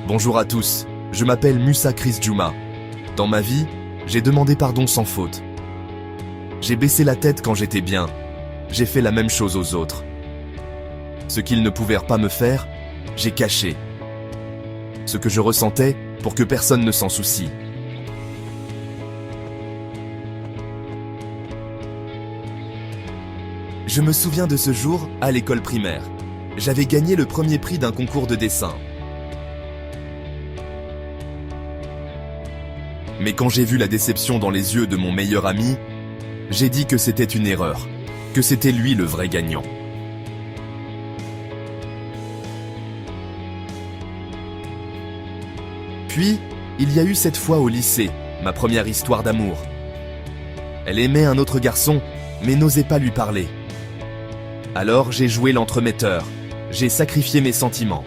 Bonjour à tous, je m'appelle Musa Chris Juma. Dans ma vie, j'ai demandé pardon sans faute. J'ai baissé la tête quand j'étais bien, j'ai fait la même chose aux autres. Ce qu'ils ne pouvaient pas me faire, j'ai caché. Ce que je ressentais pour que personne ne s'en soucie. Je me souviens de ce jour à l'école primaire. J'avais gagné le premier prix d'un concours de dessin. Mais quand j'ai vu la déception dans les yeux de mon meilleur ami, j'ai dit que c'était une erreur, que c'était lui le vrai gagnant. Puis, il y a eu cette fois au lycée, ma première histoire d'amour. Elle aimait un autre garçon, mais n'osait pas lui parler. Alors j'ai joué l'entremetteur, j'ai sacrifié mes sentiments.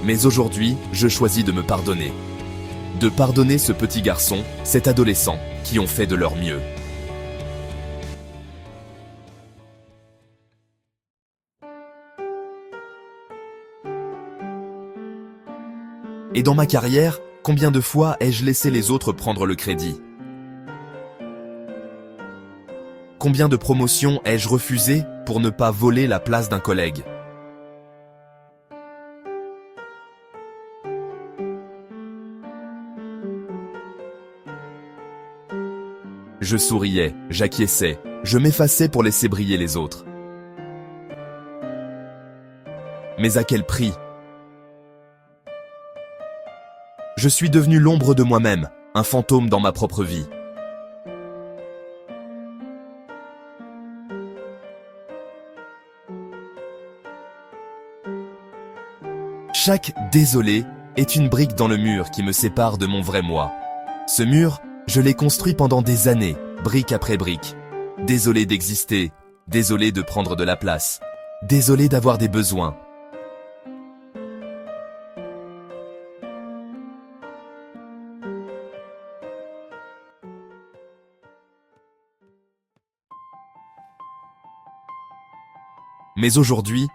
Mais aujourd'hui, je choisis de me pardonner. De pardonner ce petit garçon, cet adolescent, qui ont fait de leur mieux. Et dans ma carrière, combien de fois ai-je laissé les autres prendre le crédit? Combien de promotions ai-je refusé pour ne pas voler la place d'un collègue? Je souriais, j'acquiesçais, je m'effaçais pour laisser briller les autres. Mais à quel prix? Je suis devenu l'ombre de moi-même, un fantôme dans ma propre vie. Chaque « désolé » est une brique dans le mur qui me sépare de mon vrai moi. Ce mur, je l'ai construit pendant des années, brique après brique. Désolé d'exister, désolé de prendre de la place, désolé d'avoir des besoins. Mais aujourd'hui,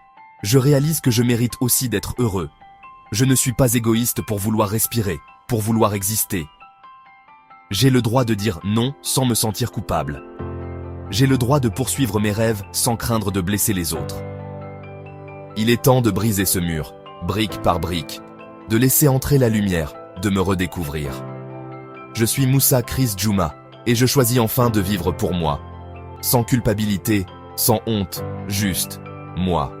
je réalise que je mérite aussi d'être heureux. Je ne suis pas égoïste pour vouloir respirer, pour vouloir exister. J'ai le droit de dire non sans me sentir coupable. J'ai le droit de poursuivre mes rêves sans craindre de blesser les autres. Il est temps de briser ce mur, brique par brique, de laisser entrer la lumière, de me redécouvrir. Je suis Musa Chris Juma, et je choisis enfin de vivre pour moi. Sans culpabilité, sans honte, juste moi.